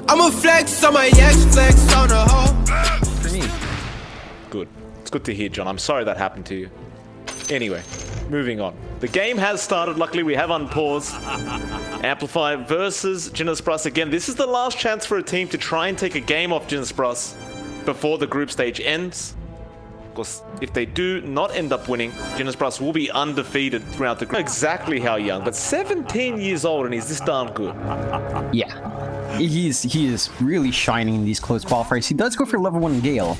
I'ma flex on my ex, flex on the hoe. For me. Good. It's good to hear, John. I'm sorry that happened to you. Anyway, moving on. The game has started. Luckily, we have unpaused. Amplfy versus Jinesbrus. Again, this is the last chance for a team to try and take a game off Jinesbrus before the group stage ends. Of course, if they do not end up winning, Jinesbrus will be undefeated throughout the group. Exactly how young, but 17 years old and he's this darn good. Yeah, he is really shining in these close qualifiers. He does go for level 1 Gale.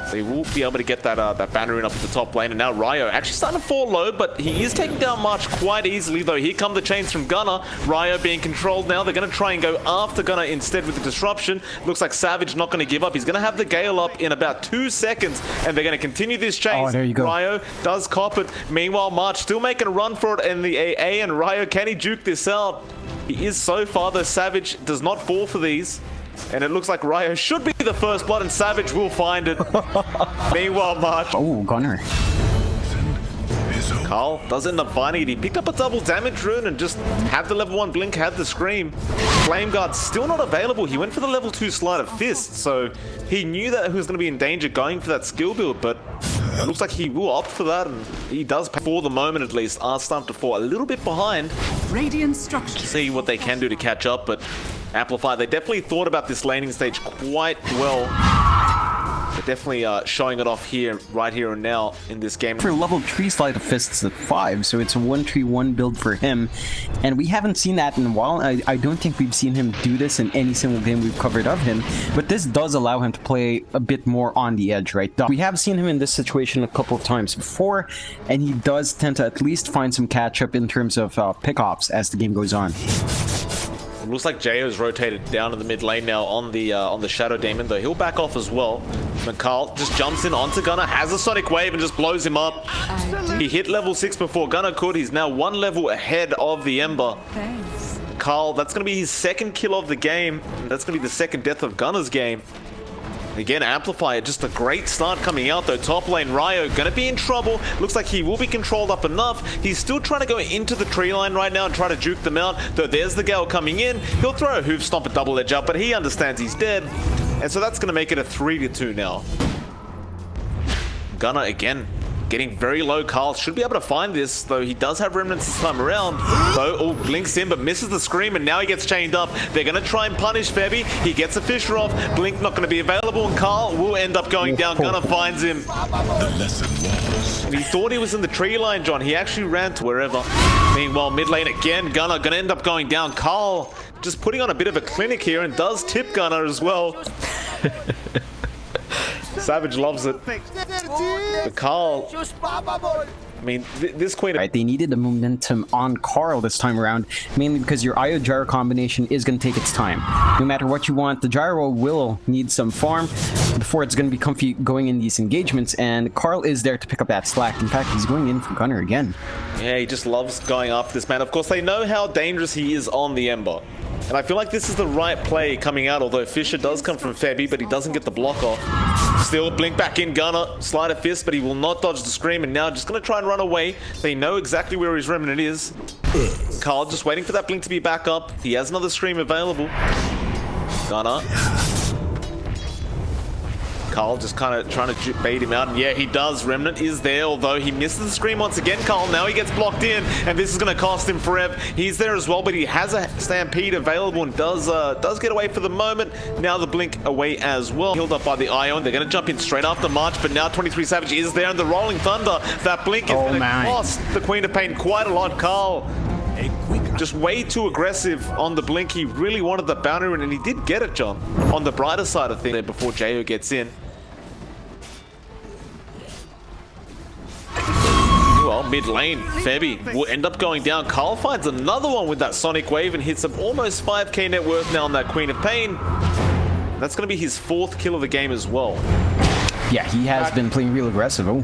They will be able to get that banner in up at the top lane, and now Ryo actually starting to fall low, but he is taking down March quite easily, though. Here come the chains from Gunnar. Ryo being controlled now. They're going to try and go after Gunnar instead with the disruption. Looks like Savage not going to give up. He's going to have the Gale up in about 2 seconds, and they're going to continue this chase. Oh, there you go. Ryo does cop it. Meanwhile, March still making a run for it in the AA, and Ryo, can he juke this out? He is so far, though. Savage does not fall for these. And it looks like Ryo should be the first blood, and Savage will find it. Meanwhile, March. Oh, Gunnar. Karl does end up finding it. He picked up a double damage rune and just had the level 1 blink, had the scream. Flame Guard still not available. He went for the level 2 Sleight of Fist, so he knew that he was going to be in danger going for that skill build, but it looks like he will opt for that, and he does, for the moment at least, are starting to fall a little bit behind. Radiant structure. See what they can do to catch up, but Amplfy, they definitely thought about this laning stage quite well. They're definitely showing it off here, right here and now in this game. For level 3 Sleight of Fists at 5, so it's a 1-3-1 build for him. And we haven't seen that in a while. I don't think we've seen him do this in any single game we've covered of him. But this does allow him to play a bit more on the edge, right? We have seen him in this situation a couple of times before, and he does tend to at least find some catch-up in terms of pick-offs as the game goes on. It looks like Jayo's rotated down in the mid lane now on the Shadow Demon, though he'll back off as well. But Karl just jumps in onto Gunnar, has a Sonic Wave and just blows him up. He hit level 6 before Gunnar could. He's now 1 level ahead of the Ember. Karl, that's going to be his 2nd kill of the game. That's going to be the 2nd death of Gunnar's game. Again, Amplfy, just a great start coming out though. Top lane, Ryo gonna be in trouble. Looks like he will be controlled up enough. He's still trying to go into the tree line right now and try to juke them out. Though there's the Gale coming in. He'll throw a hoof stomp, a double edge up, but he understands he's dead. And so that's gonna make it a 3-2 now. Gunnar again getting very low. Karl should be able to find this, though he does have remnants this time around. Though, oh, blinks in, but misses the scream, and now he gets chained up. They're going to try and punish Febby. He gets a Fisher off. Blink not going to be available, and Karl will end up going down. Gunnar finds him. The lesson was... And he thought he was in the tree line, John. He actually ran to wherever. Meanwhile, mid lane again. Gunnar going to end up going down. Karl just putting on a bit of a clinic here and does tip Gunnar as well. Savage loves it. But Karl, I mean, this queen... Right, they needed the momentum on Karl this time around, mainly because your IO gyro combination is going to take its time. No matter what you want, the gyro will need some farm before it's going to be comfy going in these engagements, and Karl is there to pick up that slack. In fact, he's going in for Gunnar again. Yeah, he just loves going after this man. Of course, they know how dangerous he is on the Ember. And I feel like this is the right play coming out, although Fisher does come from Febby, but he doesn't get the block off. Still, blink back in, Gunnar, Sleight of Fist, but he will not dodge the scream, and now just going to try and run away. They know exactly where his remnant is. Karl just waiting for that blink to be back up. He has another scream available. Gunnar. Karl just kind of trying to bait him out, and yeah, he does. Remnant is there, although he misses the scream once again. Karl, now he gets blocked in, and this is going to cost him forever. He's there as well, but he has a Stampede available and does get away for the moment. Now the blink away as well. Healed up by the Ion. They're going to jump in straight after March, but now 23 Savage is there, and the Rolling Thunder. That blink is going to cost the Queen of Pain quite a lot. Karl just way too aggressive on the blink. He really wanted the boundary, and he did get it, John, on the brighter side of things there before Jayo gets in. Well, mid lane, Febby will end up going down. Karl finds another one with that Sonic Wave and hits him almost 5k net worth now on that Queen of Pain. That's going to be his 4th kill of the game as well. Yeah, he has been playing real aggressive. Oh.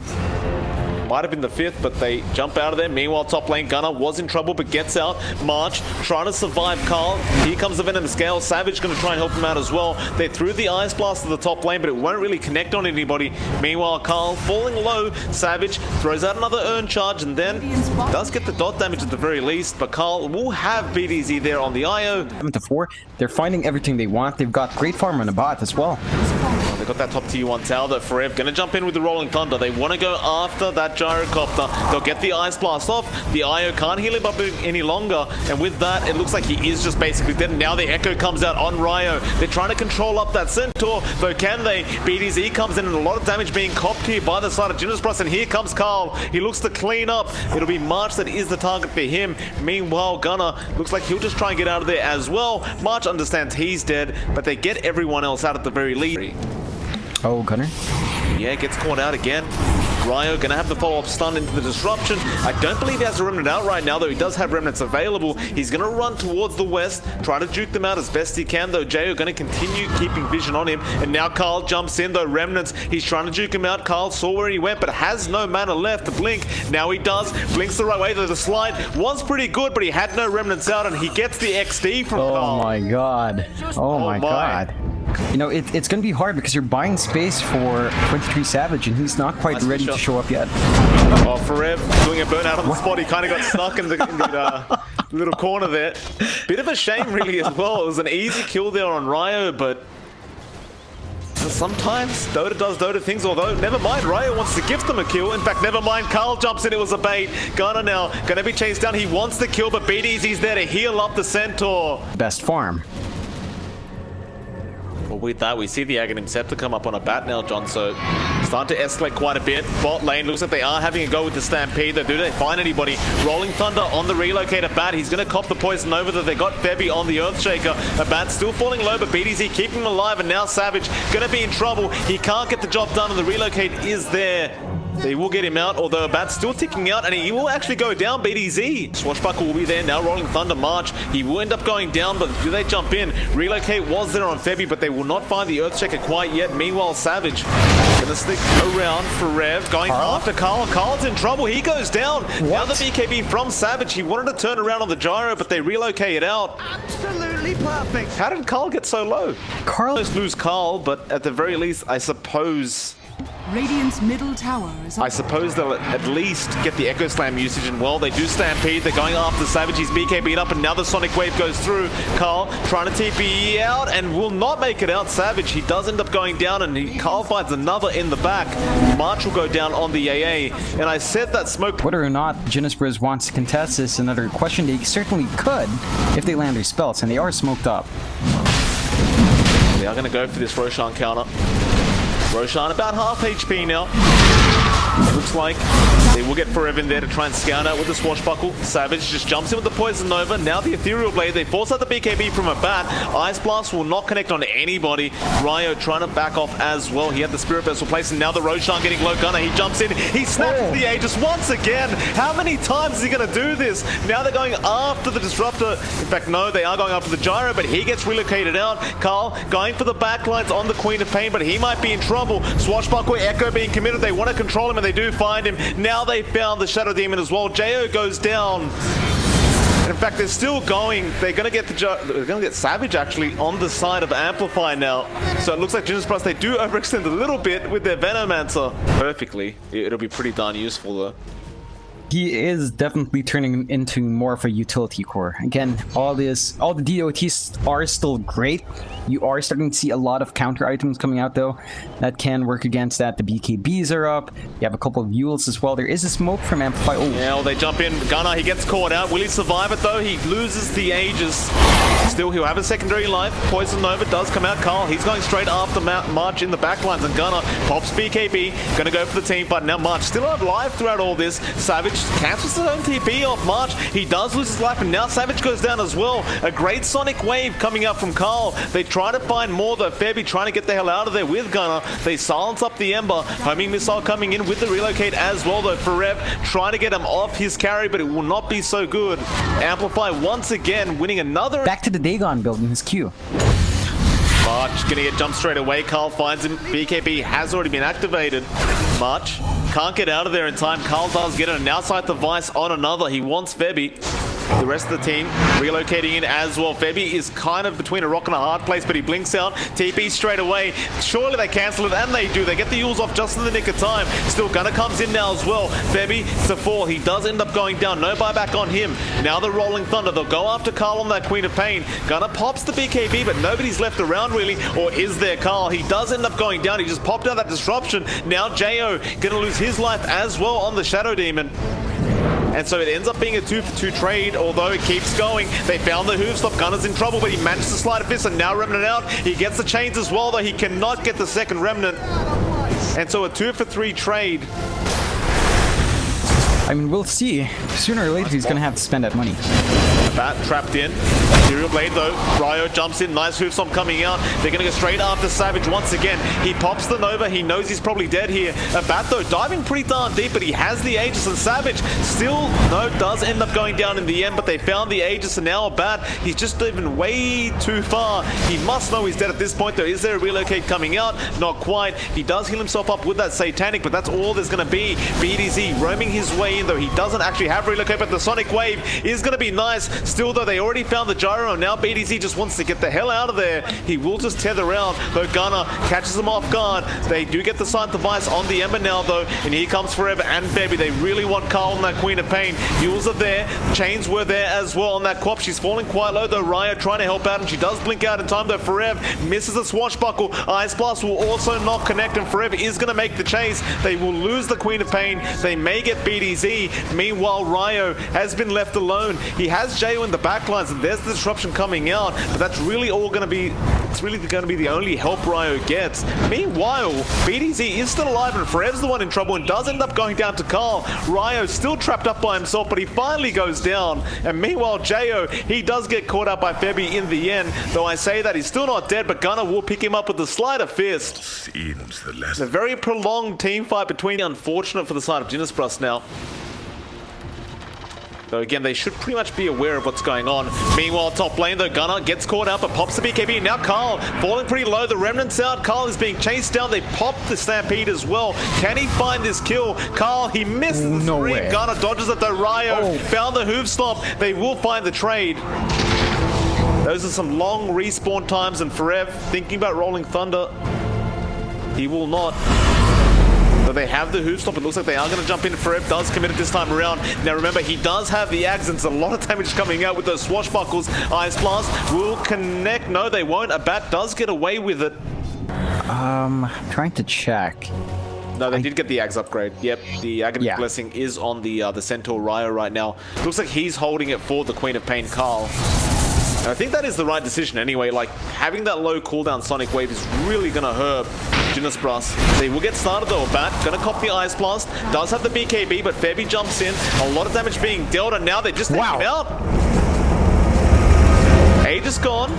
Might have been the 5th, but they jump out of there. Meanwhile, top lane Gunner was in trouble, but gets out. March trying to survive Karl. Here comes the Venom Scale. Savage going to try and help him out as well. They threw the Ice Blast to the top lane, but it won't really connect on anybody. Meanwhile, Karl falling low. Savage throws out another Urn Charge, and then does get the dot damage at the very least, but Karl will have BDZ there on the IO. 7-4. They're finding everything they want. They've got great farm on the bot as well. They got that top tier 1 tower though. Forever gonna jump in with the Rolling Thunder. They want to go after that Gyrocopter. They'll get the Ice Blast off. The IO can't heal him up any longer, and with that it looks like he is just basically dead. Now the Echo comes out on Ryo. They're trying to control up that Centaur, though can they? BDZ comes in and a lot of damage being copped here by the side of Jinesbrus, and here comes Karl. He looks to clean up. It'll be March that is the target for him. Meanwhile, Gunner looks like he'll just try and get out of there as well. March understands he's dead, but they get everyone else out at the very least. Oh, Gunner. Yeah, gets caught out again. Ryo gonna have the follow-up stun into the disruption. I don't believe he has a remnant out right now, though he does have remnants available. He's gonna run towards the west, try to juke them out as best he can, though Jayo gonna continue keeping vision on him. And now Karl jumps in, though remnants. He's trying to juke him out. Karl saw where he went, but has no mana left to blink. Now he does. Blinks the right way, though the slide was pretty good, but he had no remnants out, and he gets the XD from Karl. Oh my god. Oh my god. You know, it's going to be hard because you're buying space for 23 Savage, and he's not quite ready to show up yet. Oh, Forever doing a burnout on the spot. He kind of got stuck in the little corner there. Bit of a shame, really, as well. It was an easy kill there on Ryo, but sometimes Dota does Dota things, although never mind, Ryo wants to gift them a kill. In fact, never mind, Karl jumps in, it was a bait. Gunner now going to be chased down. He wants the kill, but BDZ's there to heal up the Centaur. Best farm. Well, with that, we see the Aghanim Scepter come up on a bat now, John, so starting to escalate quite a bit. Bot lane looks like they are having a go with the Stampede, though. Do they find anybody? Rolling Thunder on the Relocator bat. He's going to cop the poison over that they got Febby on the Earthshaker. A bat still falling low, but BDZ keeping him alive, and now Savage going to be in trouble. He can't get the job done, and the Relocate is there. They will get him out, although a bat's still ticking out, and he will actually go down, BDZ. Swashbuckle will be there now, Rolling Thunder March. He will end up going down, but do they jump in? Relocate was there on Febby, but they will not find the Earthshaker quite yet. Meanwhile, Savage gonna stick around for Rev, going after Karl. Karl's in trouble, he goes down. What? Now the BKB from Savage. He wanted to turn around on the gyro, but they relocate it out. Absolutely perfect. How did Karl get so low? Karl Almost lose Karl, but at the very least, I suppose Radiant's middle tower is I suppose they'll at least get the Echo Slam usage, and well, they do Stampede. They're going after Savage. He's BKB'd up, and now the Sonic Wave goes through. Karl trying to TP out and will not make it out. Savage, he does end up going down, and Karl finds another in the back. March will go down on the AA, and I said that smoke. Whether or not Jinesbrus wants to contest this, another question. They certainly could if they land their spells, and they are smoked up. They are going to go for this Roshan counter. Roshan about half HP now. Looks like they will get Forever in there to try and scout out with the Swashbuckle. Savage just jumps in with the Poison Nova. Now the Ethereal Blade. They force out the BKB from a bat. Ice Blast will not connect on anybody. Ryo trying to back off as well. He had the Spirit Vessel placed, and now the Roshan getting low. Gunner, he jumps in. He snaps the Aegis once again. How many times is he going to do this? Now they're going after the Disruptor. In fact, no, they are going after the Gyro, but he gets relocated out. Karl going for the backlines on the Queen of Pain, but he might be in trouble. Swashbuckle, Echo being committed. They want to control him, and they do find him. Now they found the Shadow Demon as well. Jo goes down. And in fact, they're still going. They're going to get they're going to get Savage actually on the side of Amplfy now. So it looks like Jinesbrus, they do overextend a little bit with their Venomancer. Perfectly. It'll be pretty darn useful though. He is definitely turning into more of a utility core. Again, all the DOTs are still great. You are starting to see a lot of counter items coming out though that can work against that. The BKBs are up. You have a couple of Yules as well. There is a smoke from Amplfy. Oh. Yeah, well, they jump in. Gunner, he gets caught out. Will he survive it though? He loses the Aegis. Still, he'll have a secondary life. Poison Nova does come out. Karl, he's going straight after March in the backlines, and Gunner pops BKB. Gonna go for the team fight. Now March still alive throughout all this. Savage cancels his own TP off March. He does lose his life, and now Savage goes down as well. A great Sonic Wave coming out from Karl. They try to find more though. Febby trying to get the hell out of there with Gunner. They silence up the Ember. Homing Missile coming in with the Relocate as well though. Forev trying to get him off his carry, but it will not be so good. Amplfy once again winning another. Back to the Dagon build in his queue. March gonna get jumped straight away. Karl finds him. BKB has already been activated. March Can't get out of there in time. Karl does get an outside device on another. He wants Febby. The rest of the team relocating in as well. Febby is kind of between a rock and a hard place, but he blinks out. TP straight away. Surely they cancel it, and they do. They get the Yules off just in the nick of time. Still, Gunner comes in now as well. Febby to fall. He does end up going down. No buyback on him. Now the Rolling Thunder. They'll go after Karl on that Queen of Pain. Gunner pops the BKB, but nobody's left around really. Or is there Karl? He does end up going down. He just popped out that disruption. Now Jo gonna lose his life as well on the Shadow Demon. And so it ends up being a 2-for-2 trade, although it keeps going. They found the Hoofstop. Gunner's in trouble, but he managed to slide a fist, and now Remnant out. He gets the chains as well, though he cannot get the second Remnant. And so a 2-for-3 trade. I mean, we'll see. Sooner or later, he's going to have to spend that money. Bat trapped in. Material Blade though. Ryo jumps in. Nice Hoofstomp coming out. They're going to go straight after Savage once again. He pops the Nova. He knows he's probably dead here. Bat though diving pretty darn deep, but he has the Aegis, and Savage still does end up going down in the end, but they found the Aegis, and now Bat, he's just even way too far. He must know he's dead at this point though. Is there a relocate coming out? Not quite. He does heal himself up with that Satanic, but that's all there's going to be. BDZ roaming his way in though. He doesn't actually have relocate, but the Sonic Wave is going to be nice. Still though, they already found the gyro, and now BDZ just wants to get the hell out of there. He will just tether around, though Gunner catches him off guard. They do get the sight device on the Ember now though, and here comes Forever and Febby. They really want Karl on that Queen of Pain. Yules are there. Chains were there as well on that Quap. She's falling quite low though. Ryo trying to help out, and she does blink out in time though. Forever misses a swashbuckle. Ice Blast will also not connect, and Forever is going to make the chase. They will lose the Queen of Pain. They may get BDZ. Meanwhile, Ryo has been left alone. He has Jo in the backlines, and there's the disruption coming out, but that's really all going to be, it's really going to be the only help Ryo gets. Meanwhile, BDZ is still alive, and Forever's the one in trouble and does end up going down to Karl. Ryo still trapped up by himself, but he finally goes down. And meanwhile, Jo, he does get caught up by Febby in the end, though I say that he's still not dead, but Gunner will pick him up with the Sleight of Fist. Seems the It's a very prolonged team fight between, unfortunate for the side of Jinesbrus now. So again, they should pretty much be aware of what's going on. Meanwhile, top lane though, Gunner gets caught out, but pops the BKB. Now Karl falling pretty low. The Remnant's out. Karl is being chased down. They pop the Stampede as well. Can he find this kill? Karl, he misses the No screen. way. Gunner dodges it though. Ryo found the hoof stomp. They will find the trade. Those are some long respawn times, and Forever thinking about Rolling Thunder. He will not. So they have the hoof stop. It looks like they are going to jump in. Forever does commit it this time around. Now remember, he does have the Ags, and it's a lot of damage coming out with those swashbuckles. Ice Blast will connect. No, they won't. A Bat does get away with it. I'm trying to check. No, they did get the Ags upgrade. Yep, the Agony Yeah. Blessing is on the Centaur Ryo right now. Looks like he's holding it for the Queen of Pain, Karl. And I think that is the right decision anyway. Like, having that low cooldown Sonic Wave is really going to hurt Jinesbrus. They will get started though. Bat gonna cop the Ice Blast. Does have the BKB, but Febby jumps in. A lot of damage being dealt, and now they just take him out. Aegis gone.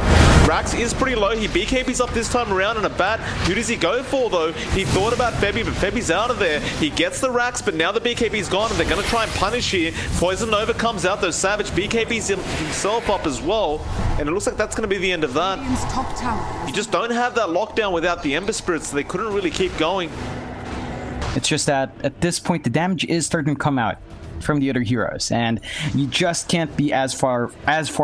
Rax is pretty low. He BKBs up this time around, and a Bat. Who does he go for though? He thought about Febby, but Febby's out of there. He gets the Rax, but now the BKB's gone, and they're gonna try and punish here. Poison Nova comes out though. Savage BKBs himself up as well, and it looks like that's gonna be the end of that. Radiant's top tower. You just don't have that lockdown without the Ember Spirits, so they couldn't really keep going. It's just that at this point, the damage is starting to come out from the other heroes, and you just can't be as far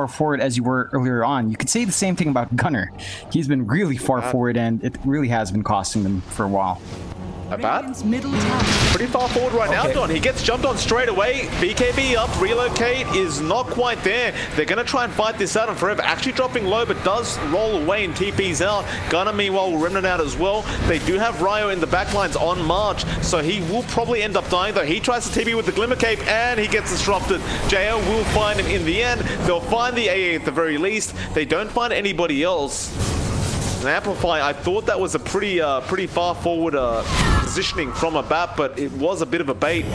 forward as you were earlier on. You could say the same thing about Gunner. He's been really far forward, and it really has been costing them for a while. A Bat? Radiant's middle tower. Pretty far forward right now, Don. He gets jumped on straight away. BKB up. Relocate is not quite there. They're going to try and fight this out, and Forever actually dropping low, but does roll away and TP's out. Gunner, meanwhile, will Remnant out as well. They do have Ryo in the backlines on March, so he will probably end up dying, though. He tries to TP with the Glimmer Cape, and he gets disrupted. JL will find him in the end. They'll find the AA at the very least. They don't find anybody else. And Amplfy, I thought that was a pretty far forward positioning from a Bat, but it was a bit of a bait.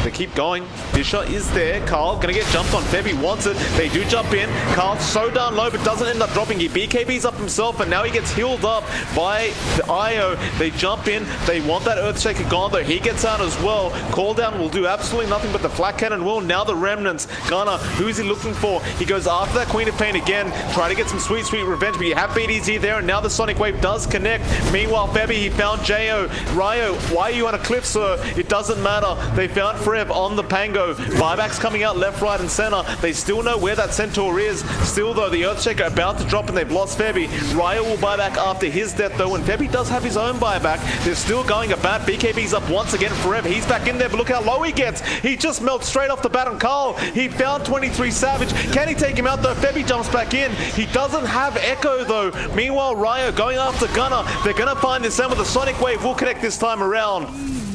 The keep going. Fisher is there. Karl gonna get jumped on. Febby wants it. They do jump in. Karl's so down low, but doesn't end up dropping. He BKBs up himself, and now he gets healed up by the IO. They jump in. They want that Earthshaker gone, though. He gets out as well. Call down will do absolutely nothing, but the Flak Cannon will. Now the Remnants. Gunner, who's he looking for? He goes after that Queen of Pain again. Try to get some sweet, sweet revenge, but you have BDZ there, and now the Sonic Wave does connect. Meanwhile, Febby, he found Jo. Ryo, why are you on a cliff, sir? It doesn't matter. They found Forev on the Pango. Buybacks coming out left, right, and center. They still know where that Centaur is. Still, though, the Earthshaker about to drop, and they've lost Febby. Ryo will buy back after his death, though, and Febby does have his own buyback. They're still going about. BKB's up once again forever. He's back in there, but look how low he gets. He just melts straight off the bat on Karl. He found 23 Savage. Can he take him out, though? Febby jumps back in. He doesn't have Echo, though. Meanwhile, Ryo going after Gunner. They're going to find this end with the Sonic Wave. Will connect this time around.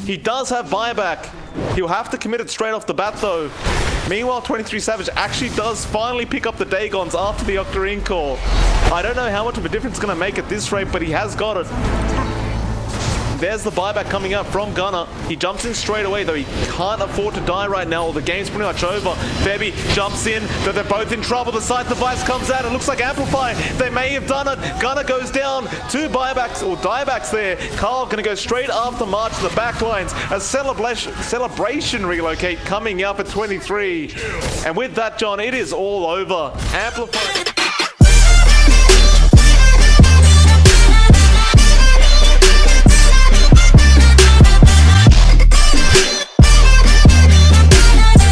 He does have buyback. He'll have to commit it straight off the bat, though. Meanwhile, 23 Savage actually does finally pick up the Dagons after the Octarine call. I don't know how much of a difference it's going to make at this rate, but he has got it. There's the buyback coming out from Gunner. He jumps in straight away, though he can't afford to die right now. The game's pretty much over. Febby jumps in, but they're both in trouble. The sight device comes out. It looks like Amplfy. They may have done it. Gunner goes down. 2 buybacks or diebacks there. Karl going to go straight after March to the backlines. A celebration relocate coming up at 23. And with that, John, it is all over. Amplfy.